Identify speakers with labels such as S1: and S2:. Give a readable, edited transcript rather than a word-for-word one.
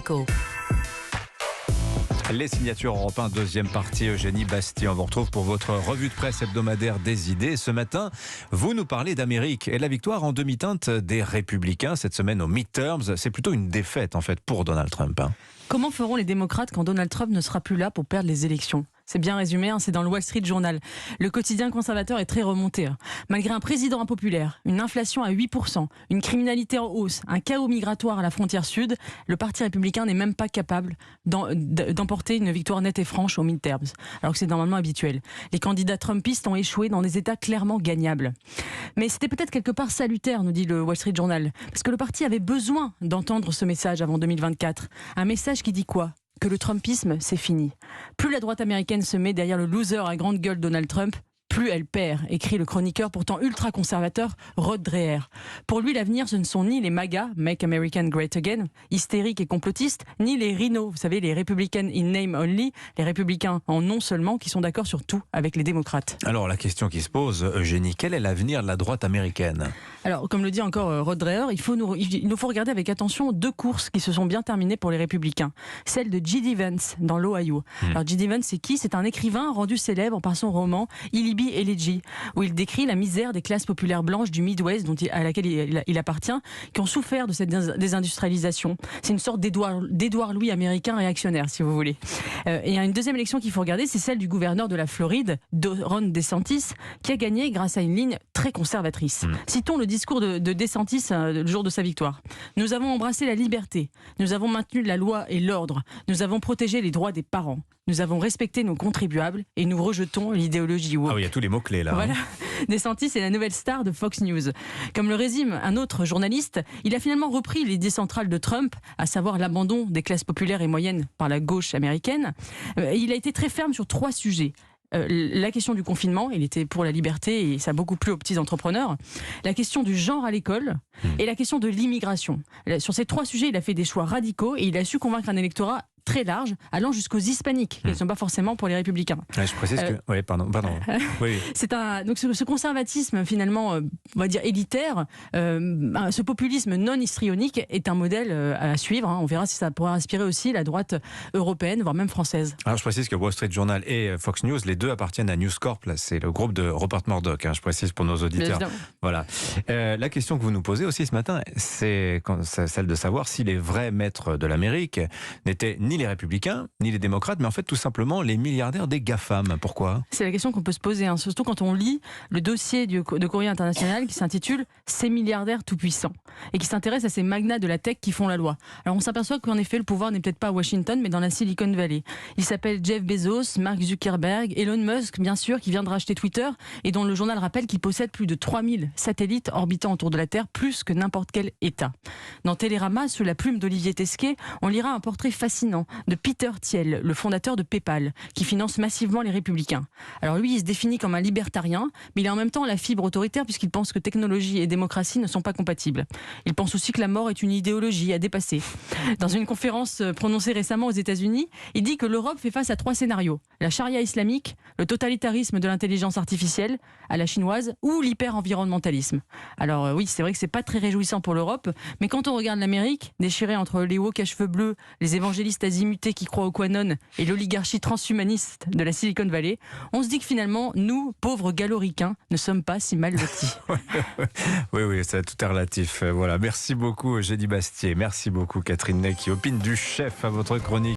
S1: Co.
S2: Les signatures Europe 1, deuxième partie, Eugénie Bastier. On vous retrouve pour votre revue de presse hebdomadaire des idées. Ce matin, vous nous parlez d'Amérique et de la victoire en demi-teinte des Républicains cette semaine aux midterms. C'est plutôt une défaite en fait pour Donald Trump.
S1: Comment feront les démocrates quand Donald Trump ne sera plus là pour perdre les élections ? C'est bien résumé, c'est dans le Wall Street Journal. Le quotidien conservateur est très remonté. Malgré un président impopulaire, une inflation à 8%, une criminalité en hausse, un chaos migratoire à la frontière sud, le Parti républicain n'est même pas capable d'emporter une victoire nette et franche aux midterms, alors que c'est normalement habituel. Les candidats trumpistes ont échoué dans des États clairement gagnables. Mais c'était peut-être quelque part salutaire, nous dit le Wall Street Journal, parce que le parti avait besoin d'entendre ce message avant 2024. Un message qui dit quoi ? Que le Trumpisme, c'est fini. Plus la droite américaine se met derrière le loser à grande gueule Donald Trump, plus elle perd, écrit le chroniqueur pourtant ultra-conservateur Rod Dreher. Pour lui, l'avenir, ce ne sont ni les MAGA, Make America Great Again, hystériques et complotistes, ni les RINO, vous savez, les Republican in name only, les républicains en nom seulement, qui sont d'accord sur tout avec les démocrates.
S2: Alors la question qui se pose, Eugénie, quel est l'avenir de la droite américaine ?
S1: Alors, comme le dit encore Rod Dreher, il nous faut regarder avec attention deux courses qui se sont bien terminées pour les républicains. Celle de J.D. Vance, dans l'Ohio. Alors J.D. Vance, c'est qui ? C'est un écrivain rendu célèbre par son roman Illibie Elegy, où il décrit la misère des classes populaires blanches du Midwest à laquelle il appartient, qui ont souffert de cette désindustrialisation. C'est une sorte d'Édouard Louis américain réactionnaire, si vous voulez. Et il y a une deuxième élection qu'il faut regarder, c'est celle du gouverneur de la Floride, Ron DeSantis, qui a gagné grâce à une ligne très conservatrice. Citons le discours de DeSantis le jour de sa victoire. Nous avons embrassé la liberté, nous avons maintenu la loi et l'ordre, nous avons protégé les droits des parents, nous avons respecté nos contribuables et nous rejetons l'idéologie woke.
S2: Ah oui, il y a tous les mots-clés là.
S1: Voilà. DeSantis est la nouvelle star de Fox News. Comme le résume un autre journaliste, il a finalement repris l'idée centrale de Trump, à savoir l'abandon des classes populaires et moyennes par la gauche américaine. Il a été très ferme sur 3 sujets. La question du confinement, il était pour la liberté et ça a beaucoup plu aux petits entrepreneurs. La question du genre à l'école et la question de l'immigration. Sur ces 3 sujets, il a fait des choix radicaux et il a su convaincre un électorat très large, allant jusqu'aux hispaniques, qui ne sont pas forcément pour les républicains.
S2: Ouais, je précise que... Oui, pardon. Oui.
S1: Donc ce conservatisme, finalement, on va dire élitaire, ce populisme non histrionique est un modèle à suivre. On verra si ça pourra inspirer aussi la droite européenne, voire même française.
S2: Alors je précise que Wall Street Journal et Fox News, les deux appartiennent à News Corp. Là, c'est le groupe de Rupert Murdoch, je précise pour nos auditeurs. Voilà. La question que vous nous posez aussi ce matin, c'est celle de savoir si les vrais maîtres de l'Amérique n'étaient ni les républicains, ni les démocrates, mais en fait tout simplement les milliardaires des GAFAM. Pourquoi ?
S1: C'est la question qu'on peut se poser, surtout quand on lit le dossier de Courrier International qui s'intitule « Ces milliardaires tout-puissants » et qui s'intéresse à ces magnats de la tech qui font la loi. Alors on s'aperçoit qu'en effet le pouvoir n'est peut-être pas à Washington, mais dans la Silicon Valley. Il s'appelle Jeff Bezos, Mark Zuckerberg, Elon Musk, bien sûr, qui vient de racheter Twitter et dont le journal rappelle qu'il possède plus de 3000 satellites orbitant autour de la Terre, plus que n'importe quel État. Dans Télérama, sous la plume d'Olivier Tesquet, on lira un portrait fascinant de Peter Thiel, le fondateur de PayPal, qui finance massivement les républicains. Alors lui, il se définit comme un libertarien, mais il a en même temps la fibre autoritaire puisqu'il pense que technologie et démocratie ne sont pas compatibles. Il pense aussi que la mort est une idéologie à dépasser. Dans une conférence prononcée récemment aux États-Unis, il dit que l'Europe fait face à 3 scénarios. La charia islamique, le totalitarisme de l'intelligence artificielle, à la chinoise, ou l'hyper-environnementalisme. Alors oui, c'est vrai que c'est pas très réjouissant pour l'Europe, mais quand on regarde l'Amérique, déchirée entre les woke à cheveux bleus, les évangélistes azimutés qui croient au QAnon et l'oligarchie transhumaniste de la Silicon Valley, on se dit que finalement, nous, pauvres galoricains, ne sommes pas si mal lotis.
S2: Oui, tout est relatif. Voilà. Merci beaucoup, Eugénie Bastier. Merci beaucoup, Catherine Ney, qui opine du chef à votre chronique.